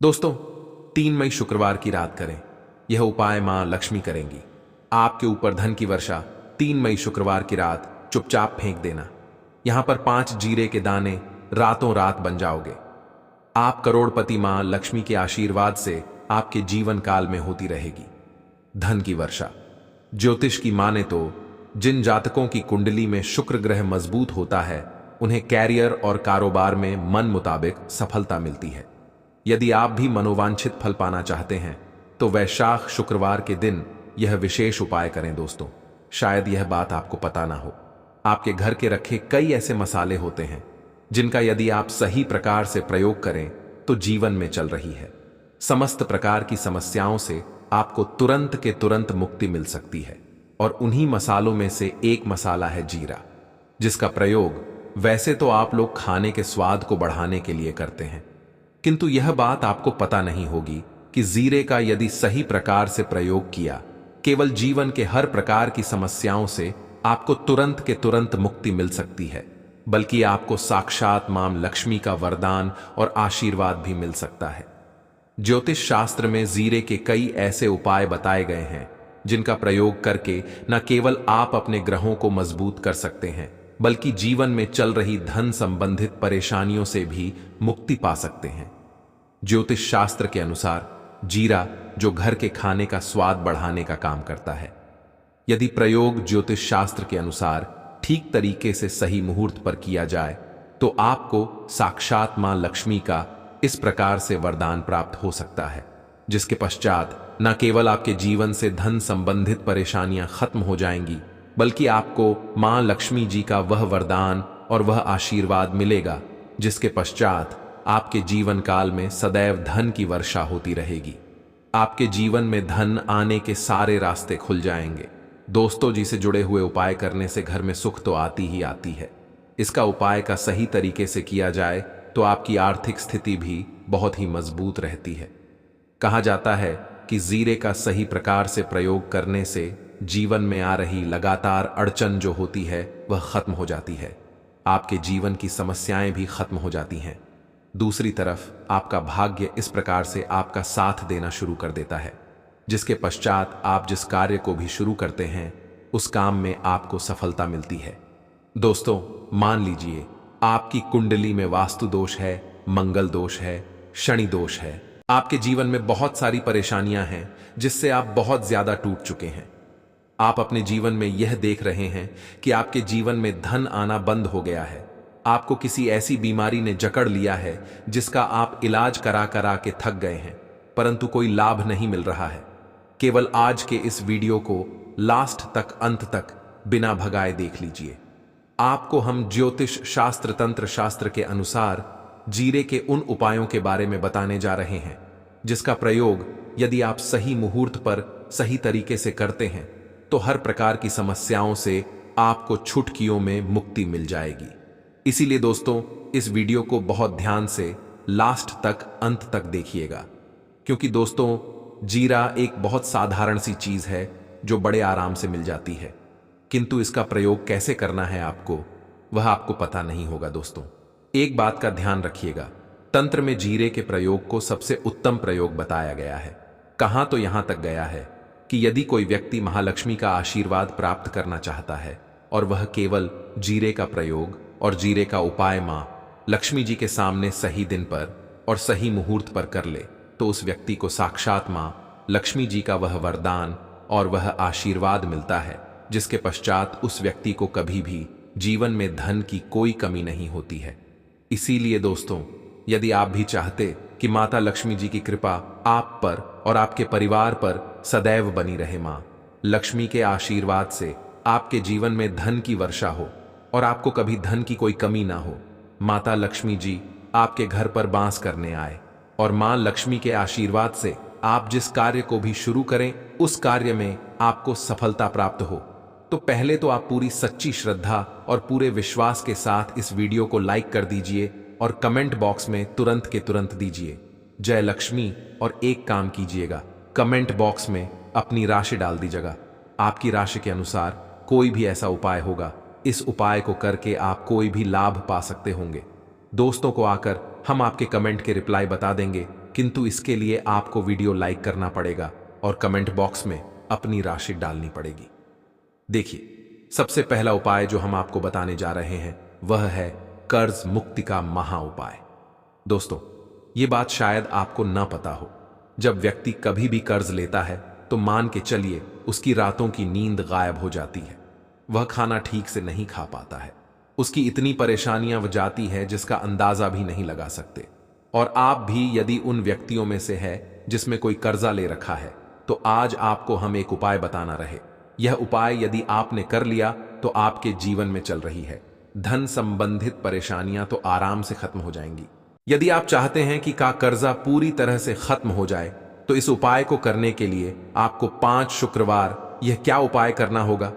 दोस्तों, 3 मई शुक्रवार की रात करें। यह उपाय मां लक्ष्मी करेंगी। आपके ऊपर धन की वर्षा 3 मई शुक्रवार की रात चुपचाप फेंक देना। यहां पर 5 जीरे के दाने रातों रात बन जाओगे। आप करोड़पति मां लक्ष्मी के आशीर्वाद से आपके जीवन काल में होती रहेगी धन की वर्षा। ज्योतिष की माने तो जिन जातकों की कुंडली में शुक्र ग्रह मजबूत होता है, उन्हें कैरियर और कारोबार में मन मुताबिक सफलता मिलती है। यदि आप भी मनोवांछित फल पाना चाहते हैं तो वैशाख शुक्रवार के दिन यह विशेष उपाय करें। दोस्तों, शायद यह बात आपको पता ना हो, आपके घर के रखे कई ऐसे मसाले होते हैं जिनका यदि आप सही प्रकार से प्रयोग करें तो जीवन में चल रही है समस्त प्रकार की समस्याओं से आपको तुरंत के तुरंत मुक्ति मिल सकती है। और उन्हीं मसालों में से एक मसाला है जीरा, जिसका प्रयोग वैसे तो आप लोग खाने के स्वाद को बढ़ाने के लिए करते हैं, किंतु यह बात आपको पता नहीं होगी कि जीरे का यदि सही प्रकार से प्रयोग किया, केवल जीवन के हर प्रकार की समस्याओं से आपको तुरंत के तुरंत मुक्ति मिल सकती है, बल्कि आपको साक्षात मां लक्ष्मी का वरदान और आशीर्वाद भी मिल सकता है। ज्योतिष शास्त्र में जीरे के कई ऐसे उपाय बताए गए हैं जिनका प्रयोग करके न केवल आप अपने ग्रहों को मजबूत कर सकते हैं, बल्कि जीवन में चल रही धन संबंधित परेशानियों से भी मुक्ति पा सकते हैं। ज्योतिष शास्त्र के अनुसार जीरा जो घर के खाने का स्वाद बढ़ाने का काम करता है, यदि प्रयोग ज्योतिष शास्त्र के अनुसार ठीक तरीके से सही मुहूर्त पर किया जाए तो आपको साक्षात मां लक्ष्मी का इस प्रकार से वरदान प्राप्त हो सकता है, जिसके पश्चात न केवल आपके जीवन से धन संबंधित परेशानियां खत्म हो जाएंगी, बल्कि आपको मां लक्ष्मी जी का वह वरदान और वह आशीर्वाद मिलेगा जिसके पश्चात आपके जीवन काल में सदैव धन की वर्षा होती रहेगी। आपके जीवन में धन आने के सारे रास्ते खुल जाएंगे। दोस्तों जी से जुड़े हुए उपाय करने से घर में सुख तो आती ही आती है। इसका उपाय का सही तरीके से किया जाए तो आपकी आर्थिक स्थिति भी बहुत ही मजबूत रहती है। कहा जाता है कि जीरे का सही प्रकार से प्रयोग करने से जीवन में आ रही लगातार अड़चन जो होती है वह खत्म हो जाती है। आपके जीवन की समस्याएं भी खत्म हो जाती हैं। दूसरी तरफ आपका भाग्य इस प्रकार से आपका साथ देना शुरू कर देता है, जिसके पश्चात आप जिस कार्य को भी शुरू करते हैं उस काम में आपको सफलता मिलती है। दोस्तों, मान लीजिए आपकी कुंडली में वास्तु दोष है, मंगल दोष है, शनि दोष है, आपके जीवन में बहुत सारी परेशानियां हैं जिससे आप बहुत ज्यादा टूट चुके हैं। आप अपने जीवन में यह देख रहे हैं कि आपके जीवन में धन आना बंद हो गया है, आपको किसी ऐसी बीमारी ने जकड़ लिया है जिसका आप इलाज करा करा के थक गए हैं, परंतु कोई लाभ नहीं मिल रहा है। केवल आज के इस वीडियो को लास्ट तक, अंत तक बिना भगाए देख लीजिए। आपको हम ज्योतिष शास्त्र, तंत्र शास्त्र के अनुसार जीरे के उन उपायों के बारे में बताने जा रहे हैं जिसका प्रयोग यदि आप सही मुहूर्त पर सही तरीके से करते हैं तो हर प्रकार की समस्याओं से आपको छुटकियों में मुक्ति मिल जाएगी। इसीलिए दोस्तों, इस वीडियो को बहुत ध्यान से लास्ट तक, अंत तक देखिएगा, क्योंकि दोस्तों जीरा एक बहुत साधारण सी चीज है जो बड़े आराम से मिल जाती है, किंतु इसका प्रयोग कैसे करना है आपको, वह आपको पता नहीं होगा। दोस्तों, एक बात का ध्यान रखिएगा, तंत्र में जीरे के प्रयोग को सबसे उत्तम प्रयोग बताया गया है। कहां तो यहां तक गया है कि यदि कोई व्यक्ति महालक्ष्मी का आशीर्वाद प्राप्त करना चाहता है और वह केवल जीरे का प्रयोग और जीरे का उपाय मां लक्ष्मी जी के सामने सही दिन पर और सही मुहूर्त पर कर ले, तो उस व्यक्ति को साक्षात मां लक्ष्मी जी का वह वरदान और वह आशीर्वाद मिलता है, जिसके पश्चात उस व्यक्ति को कभी भी जीवन में धन की कोई कमी नहीं होती है। इसीलिए दोस्तों, यदि आप भी चाहते कि माता लक्ष्मी जी की कृपा आप पर और आपके परिवार पर सदैव बनी रहे, मां लक्ष्मी के आशीर्वाद से आपके जीवन में धन की वर्षा हो और आपको कभी धन की कोई कमी ना हो, माता लक्ष्मी जी आपके घर पर बांस करने आए और मां लक्ष्मी के आशीर्वाद से आप जिस कार्य को भी शुरू करें उस कार्य में आपको सफलता प्राप्त हो, तो पहले तो आप पूरी सच्ची श्रद्धा और पूरे विश्वास के साथ इस वीडियो को लाइक कर दीजिए और कमेंट बॉक्स में तुरंत के तुरंत दीजिए जय लक्ष्मी। और एक काम कीजिएगा, कमेंट बॉक्स में अपनी राशि डाल दीजिएगा। आपकी राशि के अनुसार कोई भी ऐसा उपाय होगा, इस उपाय को करके आप कोई भी लाभ पा सकते होंगे। दोस्तों को आकर हम आपके कमेंट के रिप्लाई बता देंगे किंतु इसके लिए आपको वीडियो लाइक करना पड़ेगा और कमेंट बॉक्स में अपनी राशि डालनी पड़ेगी। देखिए, सबसे पहला उपाय जो हम आपको बताने जा रहे हैं वह है कर्ज मुक्ति का महा उपाय। दोस्तों, ये बात शायद आपको न पता हो, जब व्यक्ति कभी भी कर्ज लेता है तो मान के चलिए उसकी रातों की नींद गायब हो जाती है, वह खाना ठीक से नहीं खा पाता है, उसकी इतनी परेशानियां जाती है जिसका अंदाजा भी नहीं लगा सकते। और आप भी यदि उन व्यक्तियों में से है जिसमें कोई कर्जा ले रखा है, तो आज आपको हम एक उपाय बताना रहे। यह उपाय यदि आपने कर लिया तो आपके जीवन में चल रही है धन संबंधित परेशानियां तो आराम से खत्म हो जाएंगी। यदि आप चाहते हैं कि का कर्जा पूरी तरह से खत्म हो जाए तो इस उपाय को करने के लिए आपको 5 शुक्रवार यह क्या उपाय करना होगा।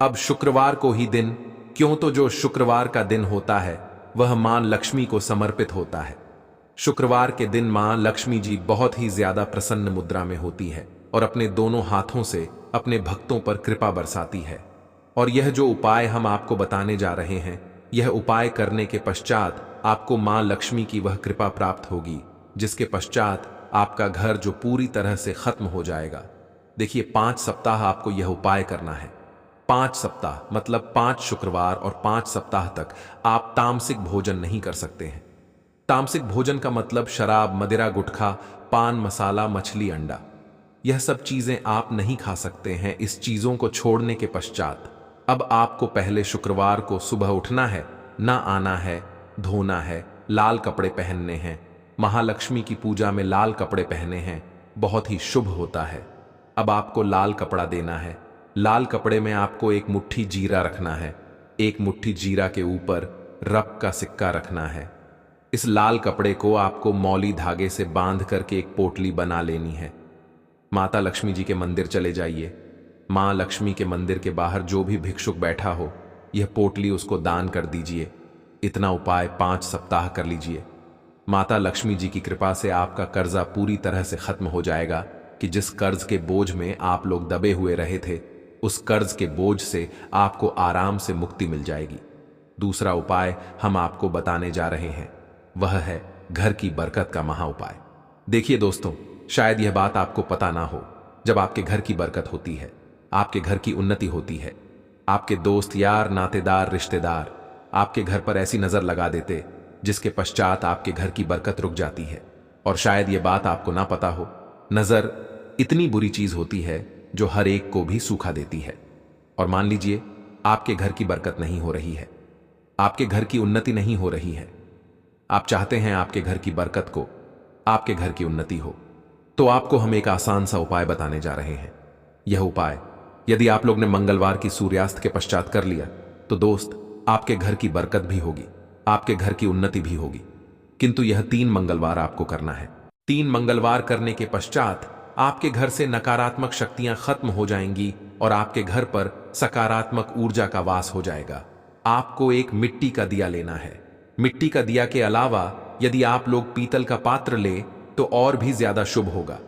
अब शुक्रवार को ही दिन, क्यों तो जो शुक्रवार का दिन होता है वह मां लक्ष्मी को समर्पित होता है। शुक्रवार के दिन मां लक्ष्मी जी बहुत ही ज्यादा प्रसन्न मुद्रा में होती है और अपने दोनों हाथों से अपने भक्तों पर कृपा बरसाती है। और यह जो उपाय हम आपको बताने जा रहे हैं, यह उपाय करने के पश्चात आपको मां लक्ष्मी की वह कृपा प्राप्त होगी जिसके पश्चात आपका घर जो पूरी तरह से खत्म हो जाएगा। देखिए, 5 सप्ताह आपको यह उपाय करना है। 5 सप्ताह मतलब 5 शुक्रवार और 5 सप्ताह तक आप तामसिक भोजन नहीं कर सकते हैं। तामसिक भोजन का मतलब शराब, मदिरा, गुटखा, पान मसाला, मछली, अंडा, यह सब चीजें आप नहीं खा सकते हैं। इस चीजों को छोड़ने के पश्चात अब आपको पहले शुक्रवार को सुबह उठना है, ना आना है, धोना है, लाल कपड़े पहनने हैं, महालक्ष्मी की पूजा में लाल कपड़े पहने हैं, बहुत ही शुभ होता है। अब आपको लाल कपड़ा देना है। लाल कपड़े में आपको एक मुट्ठी जीरा रखना है। एक मुट्ठी जीरा के ऊपर रप का सिक्का रखना है। इस लाल कपड़े को आपको मौली धागे से बांध करके एक पोटली बना लेनी है। माता लक्ष्मी जी के मंदिर चले जाइए। मां लक्ष्मी के मंदिर के बाहर जो भी भिक्षुक बैठा हो, यह पोटली उसको दान कर दीजिए। इतना उपाय 5 सप्ताह कर लीजिए। माता लक्ष्मी जी की कृपा से आपका कर्जा पूरी तरह से खत्म हो जाएगा कि जिस कर्ज के बोझ में आप लोग दबे हुए रहे थे, उस कर्ज के बोझ से आपको आराम से मुक्ति मिल जाएगी। दूसरा उपाय हम आपको बताने जा रहे हैं, वह है घर की बरकत का महा उपाय। देखिए दोस्तों, शायद यह बात आपको पता ना हो, जब आपके घर की बरकत होती है, आपके घर की उन्नति होती है, आपके दोस्त यार नातेदार रिश्तेदार आपके घर पर ऐसी नजर लगा देते जिसके पश्चात आपके घर की बरकत रुक जाती है। और शायद यह बात आपको ना पता हो, नजर इतनी बुरी चीज होती है जो हर एक को भी सूखा देती है। और मान लीजिए आपके घर की बरकत नहीं हो रही है, आपके घर की उन्नति नहीं हो रही है, आप चाहते हैं आपके घर की बरकत को, आपके घर की उन्नति हो, तो आपको हम एक आसान सा उपाय बताने जा रहे हैं। यह उपाय यदि आप लोग ने मंगलवार की सूर्यास्त के पश्चात कर लिया तो दोस्त, आपके घर की बरकत भी होगी, आपके घर की उन्नति भी होगी। किंतु यह 3 मंगलवार आपको करना है। 3 मंगलवार करने के पश्चात आपके घर से नकारात्मक शक्तियां खत्म हो जाएंगी और आपके घर पर सकारात्मक ऊर्जा का वास हो जाएगा। आपको एक मिट्टी का दिया लेना है। मिट्टी का दिया के अलावा यदि आप लोग पीतल का पात्र ले तो और भी ज्यादा शुभ होगा।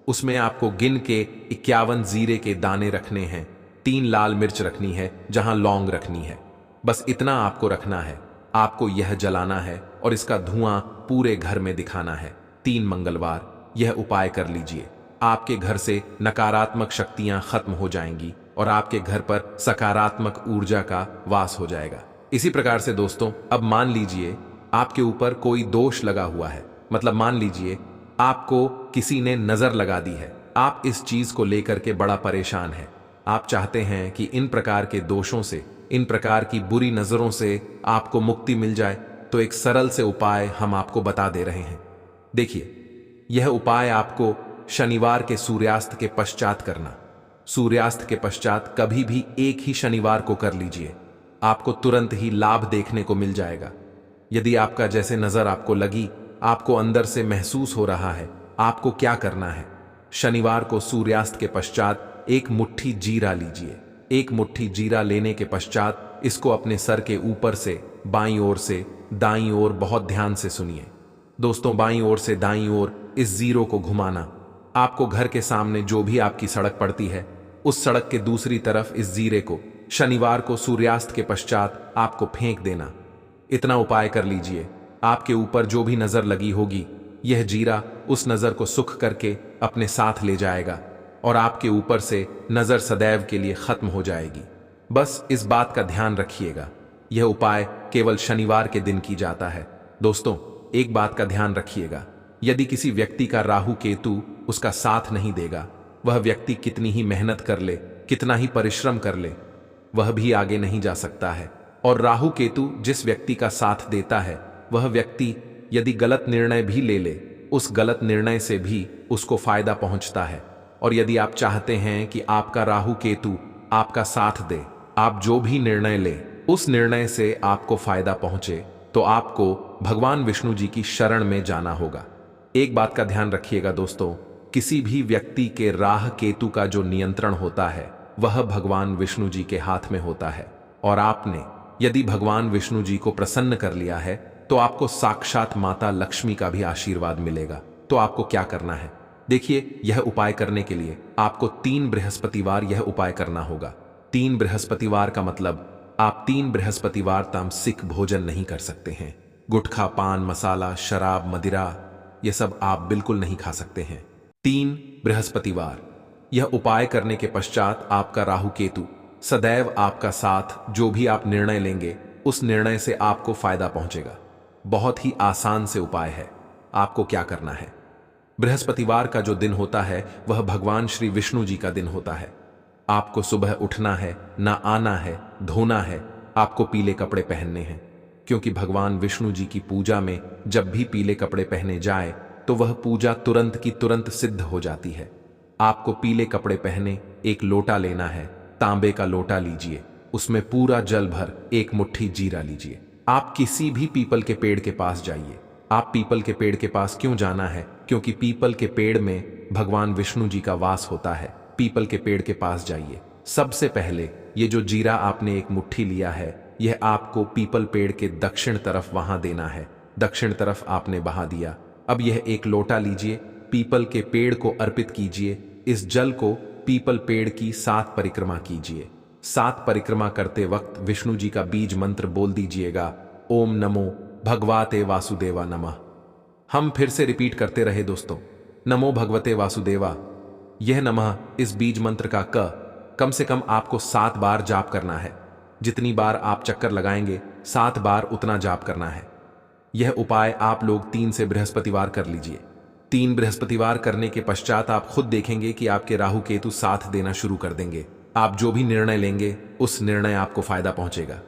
उसमें आपको गिन के 51 जीरे के दाने रखने हैं, 3 लाल मिर्च रखनी है, जहां लौंग रखनी है। बस इतना आपको रखना है। आपको यह जलाना है और इसका धुआं पूरे घर में दिखाना है। 3 मंगलवार यह उपाय कर लीजिए। आपके घर से नकारात्मक शक्तियां खत्म हो जाएंगी और आपके घर पर सकारात्मक ऊर्जा का वास हो जाएगा। इसी प्रकार से दोस्तों, अब मान लीजिए आपके ऊपर कोई दोष लगा हुआ है, मतलब मान लीजिए आपको किसी ने नजर लगा दी है, आप इस चीज को लेकर के बड़ा परेशान हैं, आप चाहते हैं कि इन प्रकार के दोषों से, इन प्रकार की बुरी नजरों से आपको मुक्ति मिल जाए, तो एक सरल से उपाय हम आपको बता दे रहे हैं। देखिए, यह उपाय आपको शनिवार के सूर्यास्त के पश्चात करना। सूर्यास्त के पश्चात कभी भी एक ही शनिवार को कर लीजिए, आपको तुरंत ही लाभ देखने को मिल जाएगा। यदि आपका जैसे नजर आपको लगी, आपको अंदर से महसूस हो रहा है, आपको क्या करना है, शनिवार को सूर्यास्त के पश्चात एक मुट्ठी जीरा लीजिए। एक मुट्ठी जीरा लेने के पश्चात इसको अपने सर के ऊपर से बाईं ओर से दाईं ओर, बहुत ध्यान से सुनिए दोस्तों, बाईं ओर से दाईं ओर इस जीरो को घुमाना। आपको घर के सामने जो भी आपकी सड़क पड़ती है, उस सड़क के दूसरी तरफ इस जीरे को शनिवार को सूर्यास्त के पश्चात आपको फेंक देना। इतना उपाय कर लीजिए। आपके ऊपर जो भी नजर लगी होगी, यह जीरा उस नजर को सुख करके अपने साथ ले जाएगा और आपके ऊपर से नजर सदैव के लिए खत्म हो जाएगी। बस इस बात का ध्यान रखिएगा, यह उपाय केवल शनिवार के दिन की जाता है। दोस्तों, एक बात का ध्यान रखिएगा, यदि किसी व्यक्ति का राहु केतु उसका साथ नहीं देगा, वह व्यक्ति कितनी ही मेहनत कर ले, कितना ही परिश्रम कर ले, वह भी आगे नहीं जा सकता है। और राहु केतु जिस व्यक्ति का साथ देता है, वह व्यक्ति यदि गलत निर्णय भी ले ले, उस गलत निर्णय से भी उसको फायदा पहुंचता है। और यदि आप चाहते हैं कि आपका राहु केतु आपका साथ दे, आप जो भी निर्णय ले उस निर्णय से आपको फायदा पहुंचे, तो आपको भगवान विष्णु जी की शरण में जाना होगा। एक बात का ध्यान रखिएगा दोस्तों, किसी भी व्यक्ति के राह केतु का जो नियंत्रण होता है वह भगवान विष्णु जी के हाथ में होता है। और आपने यदि भगवान विष्णु जी को प्रसन्न कर लिया है तो आपको साक्षात माता लक्ष्मी का भी आशीर्वाद मिलेगा। तो आपको क्या करना है, देखिए, यह उपाय करने के लिए आपको 3 बृहस्पतिवार यह उपाय करना होगा। 3 बृहस्पतिवार का मतलब आप 3 बृहस्पतिवार तामसिक भोजन नहीं कर सकते हैं। गुटखा, पान मसाला, शराब, मदिरा, यह सब आप बिल्कुल नहीं खा सकते हैं। 3 बृहस्पतिवार यह उपाय करने के पश्चात आपका राहु केतु सदैव आपका साथ, जो भी आप निर्णय लेंगे उस निर्णय से आपको फायदा पहुंचेगा। बहुत ही आसान से उपाय है। आपको क्या करना है, बृहस्पतिवार का जो दिन होता है वह भगवान श्री विष्णु जी का दिन होता है। आपको सुबह उठना है, ना आना है, धोना है, आपको पीले कपड़े पहनने हैं, क्योंकि भगवान विष्णु जी की पूजा में जब भी पीले कपड़े पहने जाए तो वह पूजा तुरंत की तुरंत सिद्ध हो जाती है। आपको पीले कपड़े पहने एक लोटा लेना है, तांबे का लोटा लीजिए, उसमें पूरा जल भर 1 मुट्ठी जीरा लीजिए। आप किसी भी पीपल के पेड़ के पास जाइए। आप पीपल के पेड़ के पास क्यों जाना है, क्योंकि पीपल के पेड़ में भगवान विष्णु जी का वास होता है। पीपल के पेड़ के पास जाइए। सबसे पहले ये जो जीरा आपने 1 मुट्ठी लिया है, यह आपको पीपल पेड़ के दक्षिण तरफ वहां देना है। दक्षिण तरफ आपने बहा दिया। अब यह 1 लोटा लीजिए, पीपल के पेड़ को अर्पित कीजिए। इस जल को पीपल पेड़ की 7 परिक्रमा कीजिए। 7 परिक्रमा करते वक्त विष्णु जी का बीज मंत्र बोल दीजिएगा, ओम नमो भगवते वासुदेवा नमः। हम फिर से रिपीट करते रहे दोस्तों, नमो भगवते वासुदेवा। यह नमः इस बीज मंत्र का कम से कम आपको 7 बार जाप करना है। जितनी बार आप चक्कर लगाएंगे 7 बार उतना जाप करना है। यह उपाय आप लोग 3 से बृहस्पतिवार कर लीजिए। 3 बृहस्पतिवार करने के पश्चात आप खुद देखेंगे कि आपके राहु केतु साथ देना शुरू कर देंगे। आप जो भी निर्णय लेंगे उस निर्णय आपको फायदा पहुंचेगा।